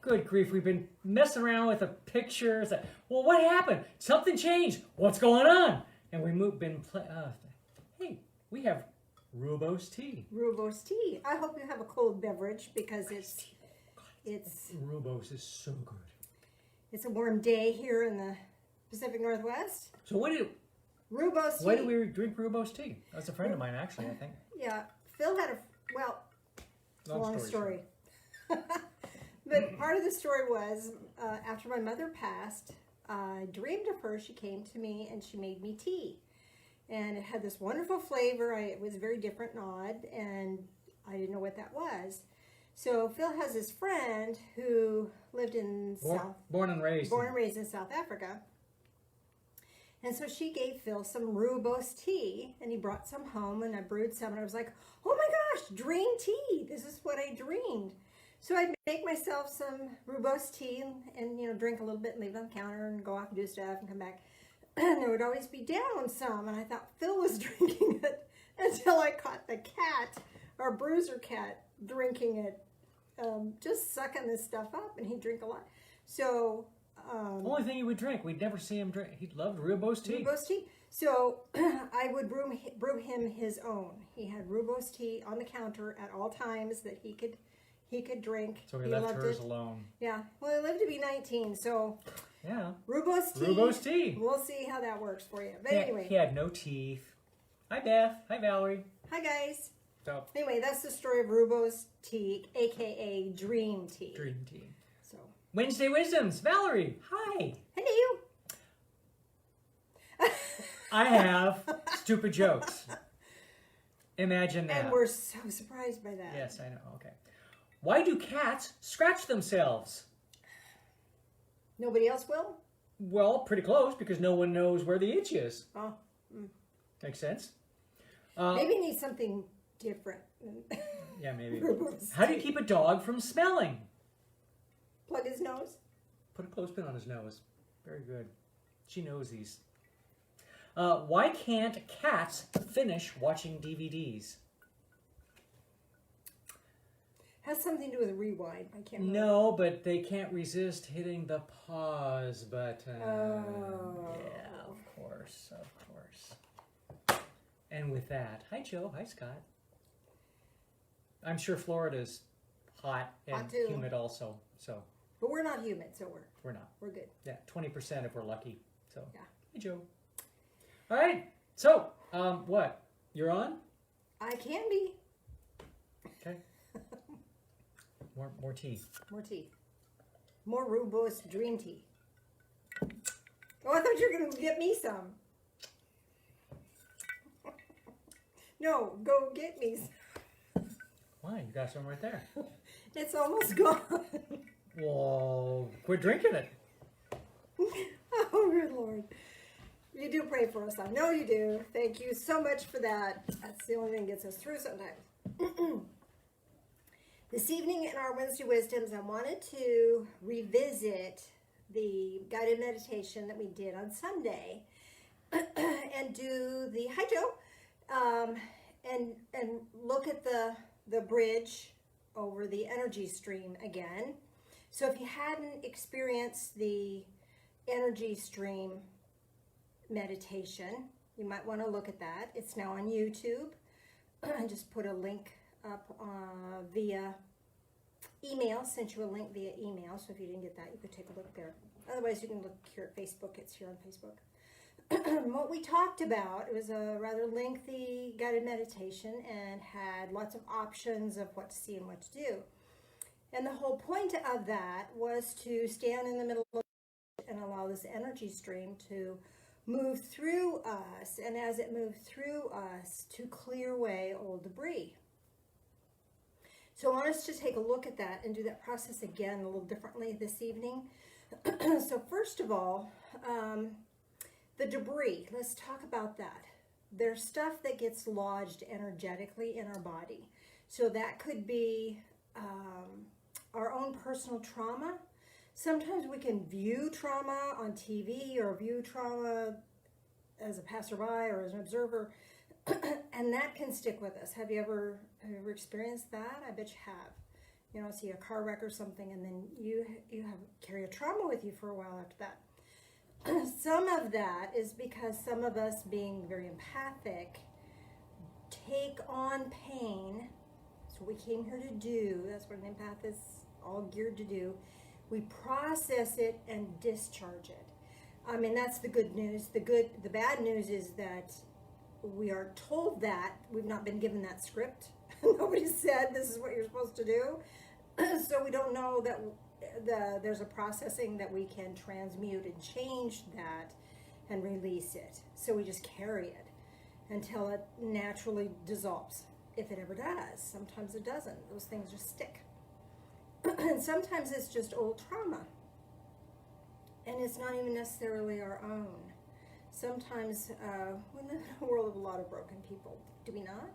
Good grief, we've been messing around with the pictures. Well, what happened? Something changed. What's going on? And hey, we have Rooibos tea. Rooibos tea. I hope you have a cold beverage because it's Rooibos is so good. It's a warm day here in the Pacific Northwest. So Rooibos tea. why do we drink Rooibos tea? That's a friend of mine, actually, I think. Yeah, Phil had it's a long story. But part of the story was after my mother passed, I dreamed of her. She came to me and she made me tea. And it had this wonderful flavor. It was very different and odd, and I didn't know what that was. So Phil has this friend who lived in born and raised in South Africa. And so she gave Phil some Rooibos tea, and he brought some home, and I brewed some, and I was like, oh my gosh, dream tea. This is what I dreamed. So I'd make myself some Rooibos tea and drink a little bit and leave it on the counter and go off and do stuff and come back. And there would always be down some, and I thought Phil was drinking it until I caught the cat, our bruiser cat, drinking it, just sucking this stuff up, and he'd drink a lot. So only thing he would drink. We'd never see him drink. He loved Rooibos tea. Rooibos tea. So I would brew him his own. He had Rooibos tea on the counter at all times that he could drink. So he left hers alone. Yeah. Well, he lived to be 19, so yeah. Rooibos tea. Rooibos tea. We'll see how that works for you. But anyway. He had no teeth. Hi, Beth. Hi, Valerie. Hi, guys. So, anyway, that's the story of Rooibos tea, a.k.a. Dream Tea. Dream tea. So Wednesday Wisdoms. Valerie, hi. Hello. I have stupid jokes. Imagine that. And we're so surprised by that. Yes, I know. Okay. Why do cats scratch themselves? Nobody else will? Well, pretty close, because no one knows where the itch is. Oh. Makes sense. Maybe you need something different. Yeah, maybe. How do you keep a dog from smelling? Plug his nose. Put a clothespin on his nose. Very good. She knows these. Why can't cats finish watching DVDs? Has something to do with rewind. I can't remember. No, but they can't resist hitting the pause button. Oh. Yeah, of course. And with that, hi Joe, hi Scott. I'm sure Florida's hot and humid also. So. But we're not humid, so we're not. We're good. Yeah, 20% if we're lucky. So. Yeah. Hey Joe. All right. So, what? You're on? I can be. Okay. More tea. More tea. More Rooibos Dream Tea. Oh, I thought you were going to get me some. No, go get me some. Why? You got some right there. It's almost gone. Well, quit drinking it. Oh, good Lord. You do pray for us. I know you do. Thank you so much for that. That's the only thing that gets us through sometimes. This evening in our Wednesday Wisdoms, I wanted to revisit the guided meditation that we did on Sunday and do the hi Joe, and look at the bridge over the energy stream again. So if you hadn't experienced the energy stream meditation, you might want to look at that. It's now on YouTube. I just put a link up via email, sent you a link via email, so if you didn't get that, you could take a look there. Otherwise, you can look here at Facebook. It's here on Facebook. What we talked about, it was a rather lengthy guided meditation and had lots of options of what to see and what to do. And the whole point of that was to stand in the middle of and allow this energy stream to move through us, and as it moved through us, to clear away old debris. So I want us to take a look at that and do that process again a little differently this evening. So first of all, the debris, let's talk about that. There's stuff that gets lodged energetically in our body. So that could be our own personal trauma. Sometimes we can view trauma on TV or view trauma as a passerby or as an observer, and that can stick with us. Have you ever experienced that? I bet you have. You know, see a car wreck or something, and then you carry a trauma with you for a while after that. Some of that is because some of us, being very empathic, take on pain. That's what we came here to do. That's what an empath is all geared to do. We process it and discharge it. I mean, that's the good news. The bad news is that we are told that. We've not been given that script. Nobody said this is what you're supposed to do. So we don't know that there's a processing that we can transmute and change that and release it. So we just carry it until it naturally dissolves, if it ever does. Sometimes it doesn't. Those things just stick. And sometimes it's just old trauma. And it's not even necessarily our own. Sometimes we live in a world of a lot of broken people, do we not?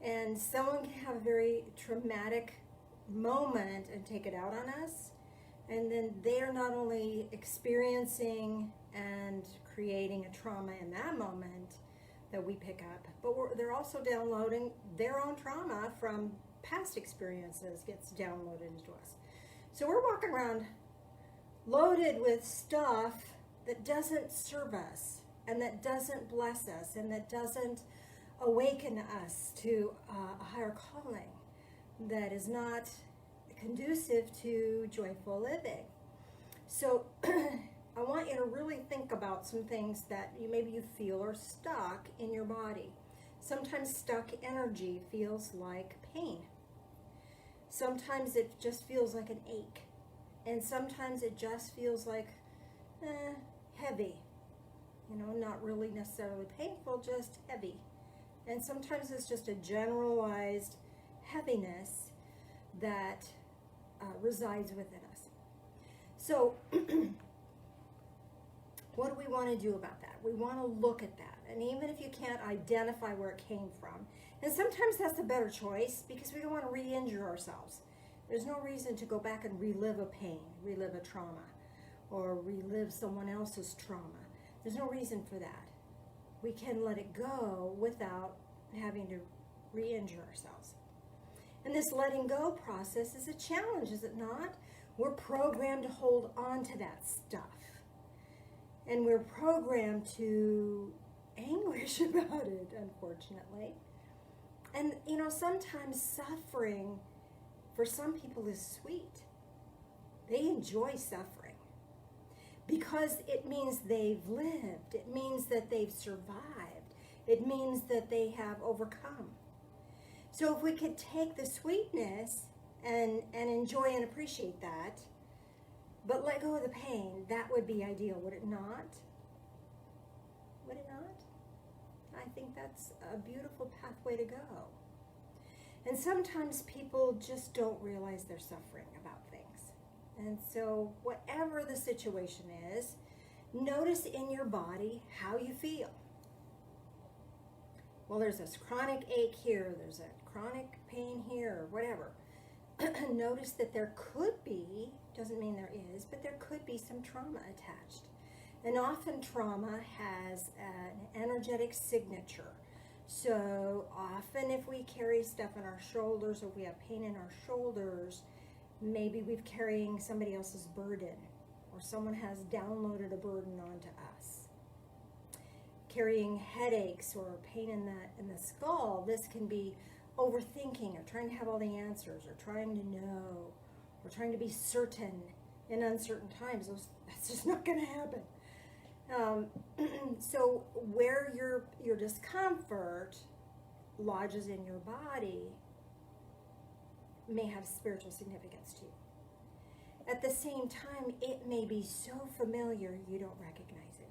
And someone can have a very traumatic moment and take it out on us, and then they're not only experiencing and creating a trauma in that moment that we pick up, but they're also downloading their own trauma from past experiences, gets downloaded into us. So we're walking around loaded with stuff that doesn't serve us, and that doesn't bless us, and that doesn't awaken us to a higher calling, that is not conducive to joyful living. So I want you to really think about some things that maybe you feel are stuck in your body. Sometimes stuck energy feels like pain. Sometimes it just feels like an ache. And sometimes it just feels like heavy. You know, not really necessarily painful, just heavy. And sometimes it's just a generalized heaviness that resides within us. So what do we want to do about that? We want to look at that. And even if you can't identify where it came from, and sometimes that's the better choice, because we don't want to re-injure ourselves. There's no reason to go back and relive a pain, relive a trauma, or relive someone else's trauma. There's no reason for that. We can let it go without having to re-injure ourselves. And this letting go process is a challenge, is it not? We're programmed to hold on to that stuff. And we're programmed to anguish about it, unfortunately. And, you know, sometimes suffering for some people is sweet. They enjoy suffering because it means they've lived. It means that they've survived. It means that they have overcome. So if we could take the sweetness and enjoy and appreciate that, but let go of the pain, that would be ideal, would it not? Would it not? I think that's a beautiful pathway to go. And sometimes people just don't realize they're suffering about things. And so whatever the situation is, notice in your body how you feel. Well, there's this chronic ache here, there's a chronic pain here, or whatever. Notice that there could be, doesn't mean there is, but there could be some trauma attached. And often trauma has an energetic signature. So often if we carry stuff in our shoulders, or we have pain in our shoulders, maybe we're carrying somebody else's burden, or someone has downloaded a burden onto us. Carrying headaches or pain in the skull, this can be overthinking, or trying to have all the answers, or trying to know, or trying to be certain in uncertain times. That's just not going to happen. So where your discomfort lodges in your body may have spiritual significance to you. At the same time, it may be so familiar you don't recognize it,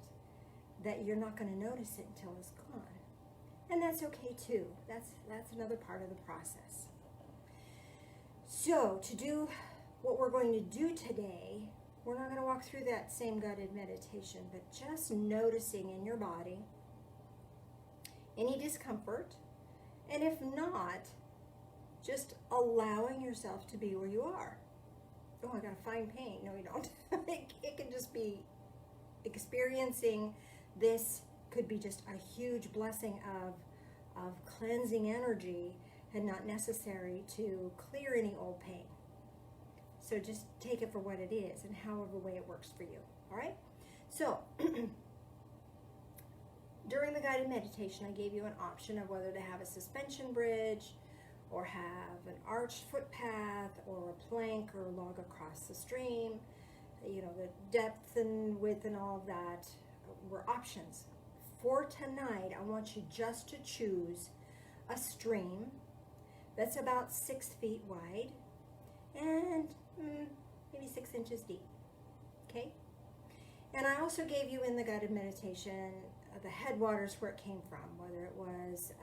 that you're not going to notice it until it's gone. And that's okay too. That's another part of the process. So to do what we're going to do today, we're not going to walk through that same guided meditation, but just noticing in your body any discomfort, and if not, just allowing yourself to be where you are. Oh, I got to find pain. No, you don't. It can just be experiencing this. Could be just a huge blessing of cleansing energy, and not necessary to clear any old pain. So just take it for what it is and however way it works for you. All right? So during the guided meditation, I gave you an option of whether to have a suspension bridge or have an arched footpath or a plank or log across the stream. You know, the depth and width and all of that were options. For tonight, I want you just to choose a stream that's about 6 feet wide and maybe 6 inches deep. Okay? And I also gave you in the guided meditation the headwaters where it came from, whether it was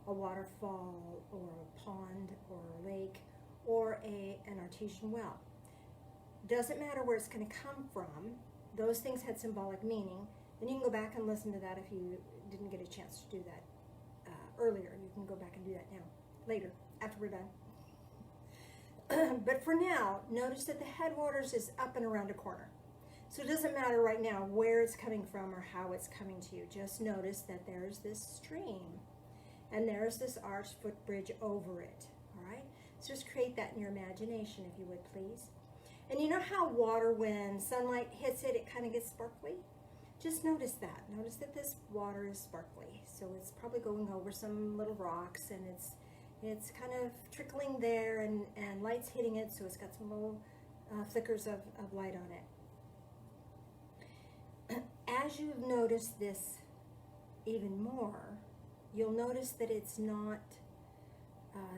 a waterfall or a pond or a lake or an artesian well. Doesn't matter where it's going to come from. Those things had symbolic meaning. And you can go back and listen to that if you didn't get a chance to do that earlier. You can go back and do that now, later, after we're done. But for now, notice that the headwaters is up and around a corner. So it doesn't matter right now where it's coming from or how it's coming to you. Just notice that there's this stream and there's this arched footbridge over it. All right? So just create that in your imagination, if you would, please. And you know how water, when sunlight hits it, it kind of gets sparkly? Just notice that. Notice that this water is sparkly. So it's probably going over some little rocks, and it's kind of trickling there, and light's hitting it, so it's got some little flickers of light on it. As you notice this even more, you'll notice that it's not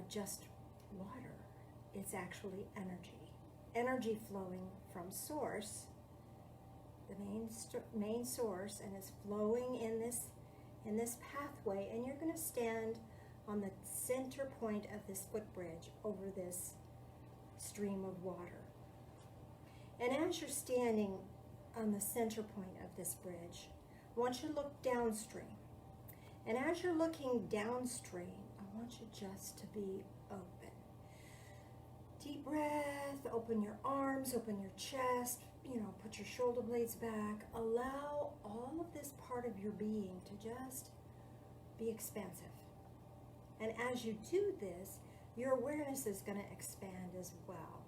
just water. It's actually energy. Energy flowing from source, the main source, and it's flowing in this pathway, and you're going to stand on the center point of this footbridge over this stream of water. And as you're standing on the center point of this bridge, I want you to look downstream. And as you're looking downstream, I want you just to be open. Deep breath, open your arms, open your chest, put your shoulder blades back. Allow all of this part of your being to just be expansive. And as you do this, your awareness is going to expand as well.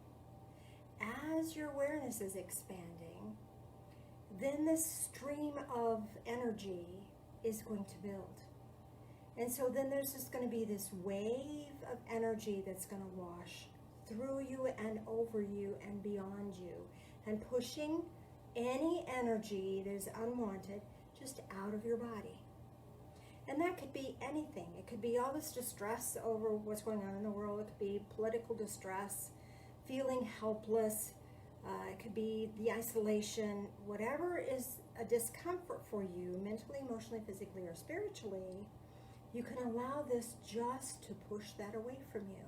As your awareness is expanding, then this stream of energy is going to build. And so then there's just going to be this wave of energy that's going to wash through you and over you and beyond you, and pushing any energy that is unwanted just out of your body. And that could be anything. It could be all this distress over what's going on in the world. It could be political distress, feeling helpless. It could be the isolation. Whatever is a discomfort for you, mentally, emotionally, physically, or spiritually, you can allow this just to push that away from you.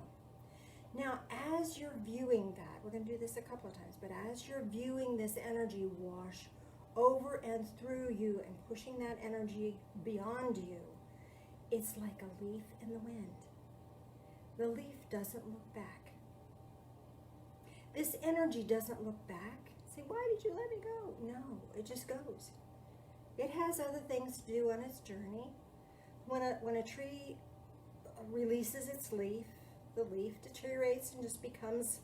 Now, as you're viewing that, we're going to do this a couple of times, but as you're viewing this energy wash over and through you and pushing that energy beyond you, it's like a leaf in the wind. The leaf doesn't look back. This energy doesn't look back. Say, why did you let me go? No, it just goes. It has other things to do on its journey. When a tree releases its leaf, the leaf deteriorates and just becomes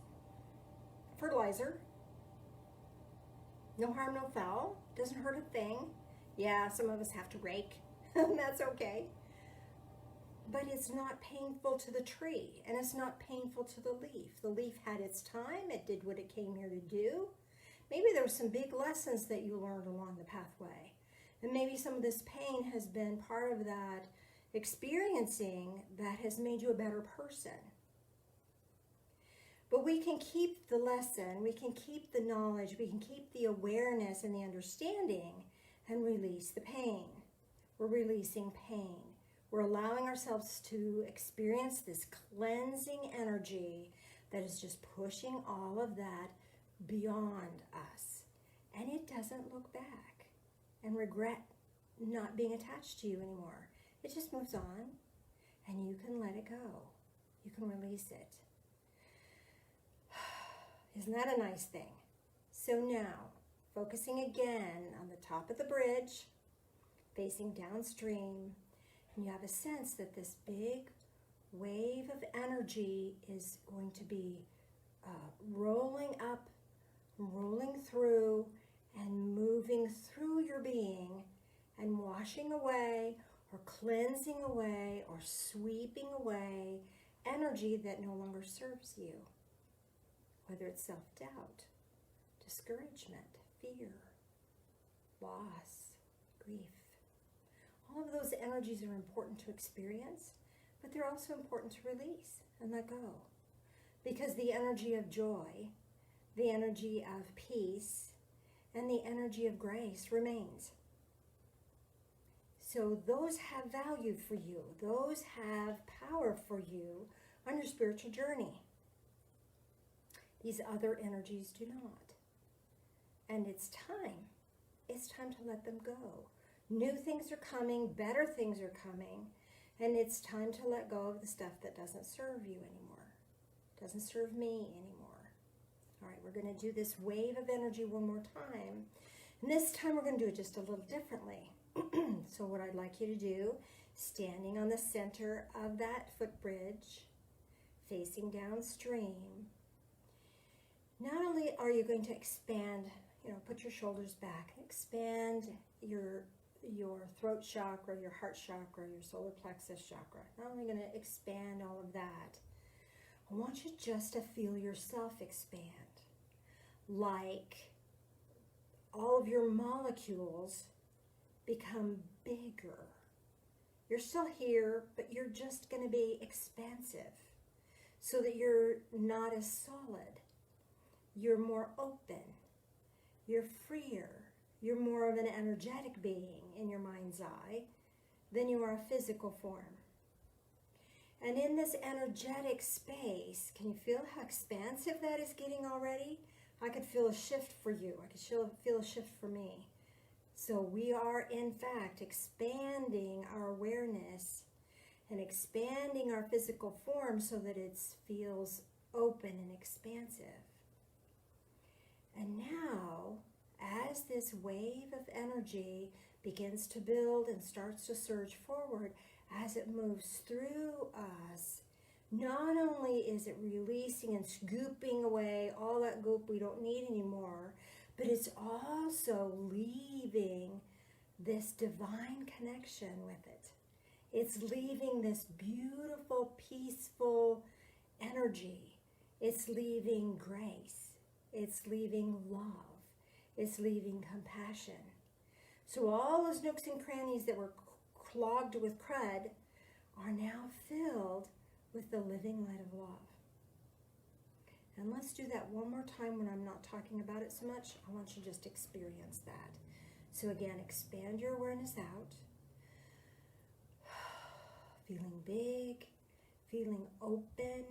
fertilizer. No harm, no foul. Doesn't hurt a thing. Yeah, some of us have to rake. That's okay. But it's not painful to the tree, and it's not painful to the leaf. The leaf had its time. It did what it came here to do. Maybe there were some big lessons that you learned along the pathway. And maybe some of this pain has been part of that experiencing that has made you a better person. But we can keep the lesson, we can keep the knowledge, we can keep the awareness and the understanding and release the pain. We're releasing pain. We're allowing ourselves to experience this cleansing energy that is just pushing all of that beyond us. And it doesn't look back and regret not being attached to you anymore. It just moves on, and you can let it go. You can release it. Isn't that a nice thing? So now, focusing again on the top of the bridge, facing downstream, and you have a sense that this big wave of energy is going to be rolling up, rolling through, and moving through your being and washing away or cleansing away or sweeping away energy that no longer serves you, whether it's self-doubt, discouragement, fear, loss, grief. All of those energies are important to experience, but they're also important to release and let go. Because the energy of joy, the energy of peace, and the energy of grace remains. So those have value for you. Those have power for you on your spiritual journey. These other energies do not. And it's time. It's time to let them go. New things are coming, better things are coming, and it's time to let go of the stuff that doesn't serve you anymore, doesn't serve me anymore. All right, we're going to do this wave of energy one more time, and this time we're going to do it just a little differently. So what I'd like you to do, standing on the center of that footbridge, facing downstream, not only are you going to expand, put your shoulders back, expand your throat chakra, your heart chakra, your solar plexus chakra. Not only going to expand all of that, I want you just to feel yourself expand. Like all of your molecules become bigger. You're still here, but you're just going to be expansive so that you're not as solid. You're more open. You're freer. You're more of an energetic being in your mind's eye than you are a physical form. And in this energetic space, can you feel how expansive that is getting already? I could feel a shift for you. I could feel a shift for me. So we are, in fact, expanding our awareness and expanding our physical form so that it feels open and expansive. And now, as this wave of energy begins to build and starts to surge forward, as it moves through us, not only is it releasing and scooping away all that goop we don't need anymore, but it's also leaving this divine connection with it. It's leaving this beautiful, peaceful energy. It's leaving grace. It's leaving love. It's leaving compassion. So all those nooks and crannies that were clogged with crud are now filled with the living light of love. And let's do that one more time when I'm not talking about it so much. I want you to just experience that. So again, expand your awareness out. Feeling big, feeling open.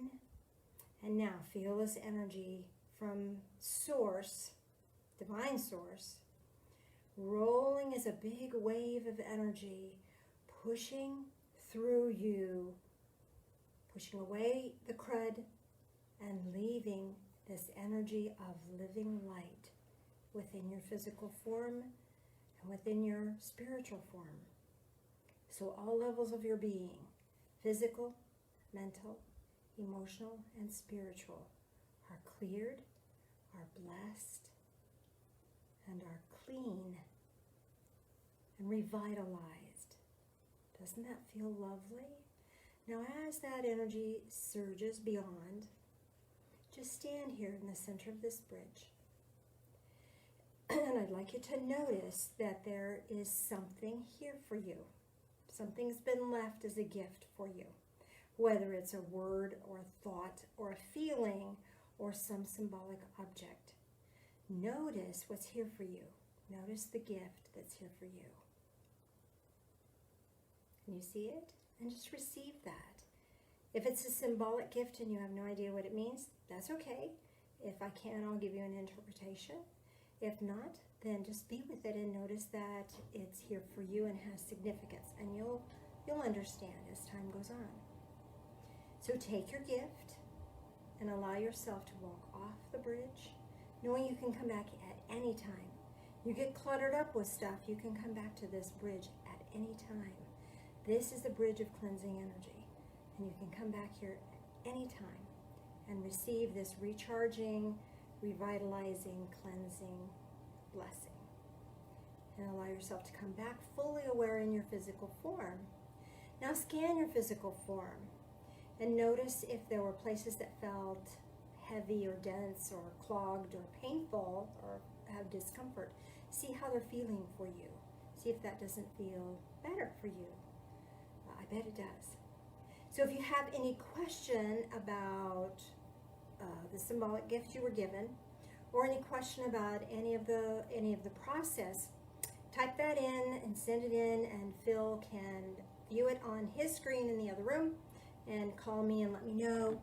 And now feel this energy from source, divine source, rolling as a big wave of energy, pushing through you, pushing away the crud, and leaving this energy of living light within your physical form and within your spiritual form. So all levels of your being, physical, mental, emotional, and spiritual, are cleared, are blessed, and are clean and revitalized. Doesn't that feel lovely? Now as that energy surges beyond, just stand here in the center of this bridge. And I'd like you to notice that there is something here for you. Something's been left as a gift for you. Whether it's a word or a thought or a feeling or some symbolic object. Notice what's here for you. Notice the gift that's here for you. Can you see it? And just receive that. If it's a symbolic gift and you have no idea what it means, that's okay. If I can, I'll give you an interpretation. If not, then just be with it and notice that it's here for you and has significance. And you'll understand as time goes on. So take your gift and allow yourself to walk off the bridge, knowing you can come back at any time. You get cluttered up with stuff, you can come back to this bridge at any time. This is the bridge of cleansing energy. And you can come back here anytime and receive this recharging, revitalizing, cleansing blessing. And allow yourself to come back fully aware in your physical form. Now scan your physical form and notice if there were places that felt heavy or dense or clogged or painful or have discomfort. See how they're feeling for you. See if that doesn't feel better for you. I bet it does. So if you have any question about the symbolic gift you were given, or any question about any of the process, type that in and send it in, and Phil can view it on his screen in the other room and call me and let me know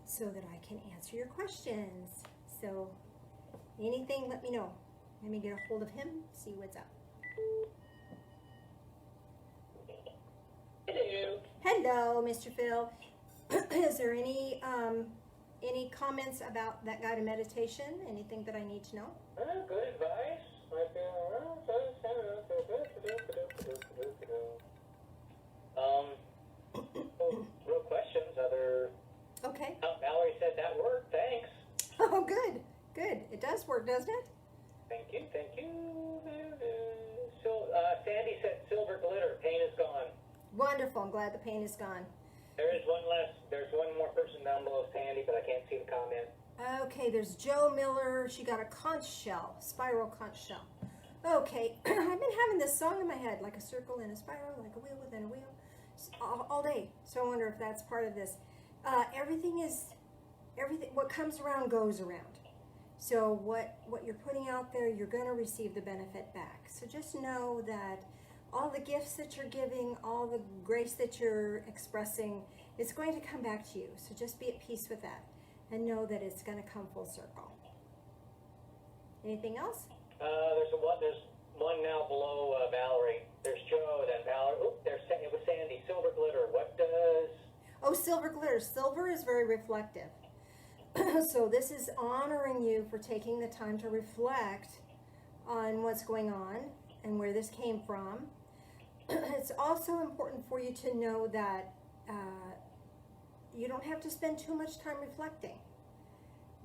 so that I can answer your questions. So anything, let me know. Let me get a hold of him, see what's up. Hello. Hello, Mr. Phil. Is there any comments about that guided meditation? Anything that I need to know? Good advice. Real questions. Okay. Valerie said that worked. Thanks. Oh, good. Good. It does work, doesn't it? Thank you. Thank you. So, Sandy said silver glitter. Pain is gone. Wonderful. I'm glad the pain is gone. There's one more person down below Sandy, but I can't see the comment. Okay, there's Joe Miller. She got a conch shell, spiral conch shell. Okay, I've been having this song in my head, like a circle and a spiral, like a wheel within a wheel, all day. So I wonder if that's part of this. Everything, what comes around goes around. So what you're putting out there, you're going to receive the benefit back. So just know that all the gifts that you're giving, all the grace that you're expressing, it's going to come back to you. So just be at peace with that and know that it's going to come full circle. Anything else? There's one now below Valerie. There's Joe, then Valerie. Oh, it was Sandy. Silver glitter. What does? Oh, silver glitter. Silver is very reflective. So this is honoring you for taking the time to reflect on what's going on and where this came from. It's also important for you to know that you don't have to spend too much time reflecting.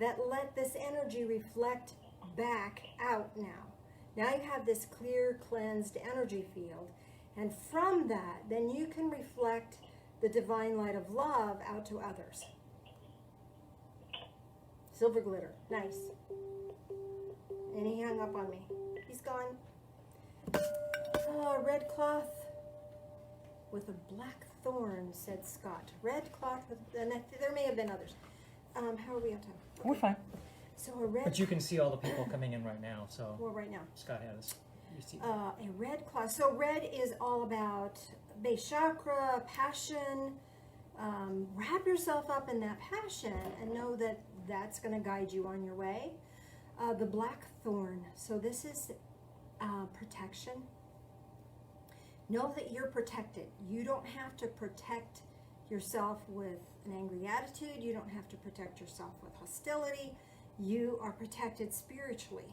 That let this energy reflect back out now. Now you have this clear, cleansed energy field, and from that, then you can reflect the divine light of love out to others. Silver glitter, nice. And he hung up on me. He's gone. Oh, red cloth with a black thorn, said Scott. Red cloth with, and there may have been others. How are we on time? Okay. We're fine. So a red. But you can see all the people coming in right now. So Well, right now. Scott has. You see. A red cloth. So red is all about base chakra, passion. Wrap yourself up in that passion and know that that's going to guide you on your way. The black thorn. So this is protection. Know that you're protected. You don't have to protect yourself with an angry attitude. You don't have to protect yourself with hostility. You are protected spiritually.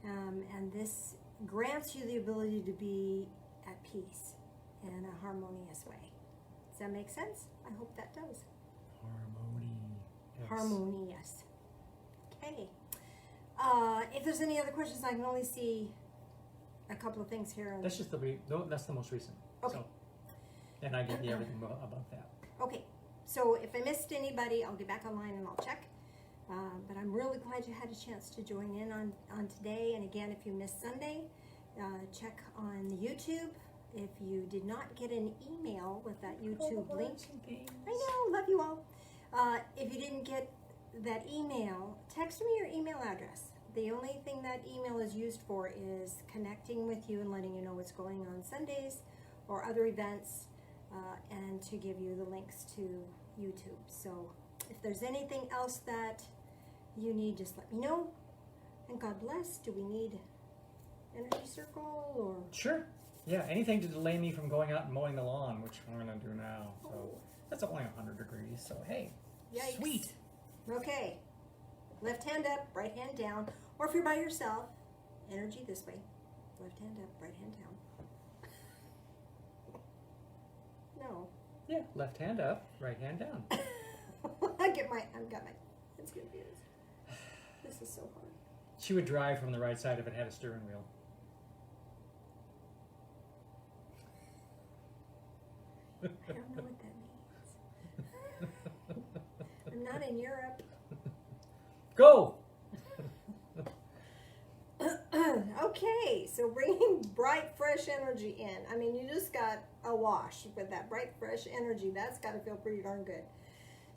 And this grants you the ability to be at peace in a harmonious way. Does that make sense? I hope that does. Harmony. Yes. Harmonious. Okay. If there's any other questions, I can only see a couple of things here. That's just that's the most recent. Okay. So, and I gave you everything about that. Okay. So if I missed anybody, I'll get back online and I'll check. But I'm really glad you had a chance to join in on today. And again, if you missed Sunday, check on YouTube. If you did not get an email with that YouTube link, I know, love you all. If you didn't get that email, text me your email address. The only thing that email is used for is connecting with you and letting you know what's going on Sundays or other events, and to give you the links to YouTube. So if there's anything else that you need, just let me know. And God bless. Do we need energy circle or? Sure. Yeah, anything to delay me from going out and mowing the lawn, which I'm going to do now. So that's only 100 degrees. So hey, Yikes. Sweet. Okay. Left hand up, right hand down. Or if you're by yourself, energy this way. Left hand up, right hand down. No. Yeah, left hand up, right hand down. I've got my, it's confused. This is so hard. She would drive from the right side if it had a steering wheel. I don't know what that means. I'm not in Europe. Go! Okay, so bringing bright, fresh energy in. I mean, you just got a wash with that bright, fresh energy. That's got to feel pretty darn good.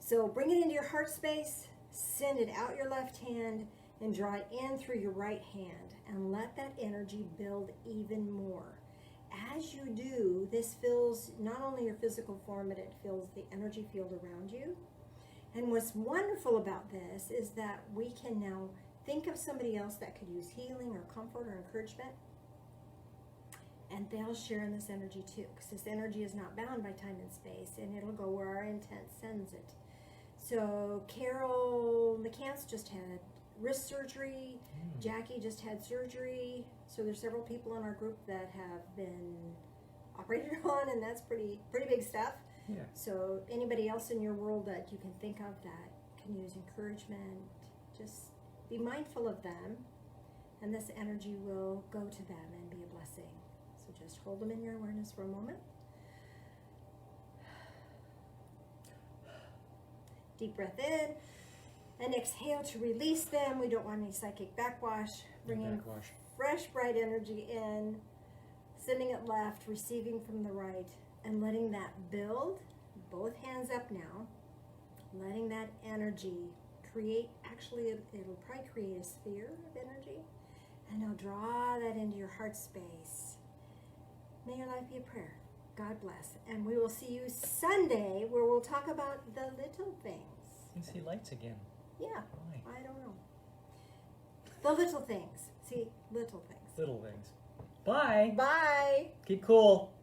So bring it into your heart space, send it out your left hand, and draw it in through your right hand. And let that energy build even more. As you do, this fills not only your physical form, but it fills the energy field around you. And what's wonderful about this is that we can now think of somebody else that could use healing or comfort or encouragement, and they'll share in this energy too, because this energy is not bound by time and space, and it'll go where our intent sends it. So Carol McCants just had wrist surgery. Jackie just had surgery. So there's several people in our group that have been operated on, and that's pretty big stuff. Yeah. So anybody else in your world that you can think of that can use encouragement, just be mindful of them, and this energy will go to them and be a blessing. So just hold them in your awareness for a moment. Deep breath in, and exhale to release them. We don't want any psychic backwash. Bringing Backwash. fresh, bright energy in, sending it left, receiving from the right, and letting that build. Both hands up now. Letting that energy create, actually it'll probably create a sphere of energy, and now draw that into your heart space. May your life be a prayer. God bless. And we will see you Sunday, where we'll talk about the little things. You see lights again. Yeah, Why? I don't know. The little things. See, little things. Little things. Bye. Bye. Keep cool.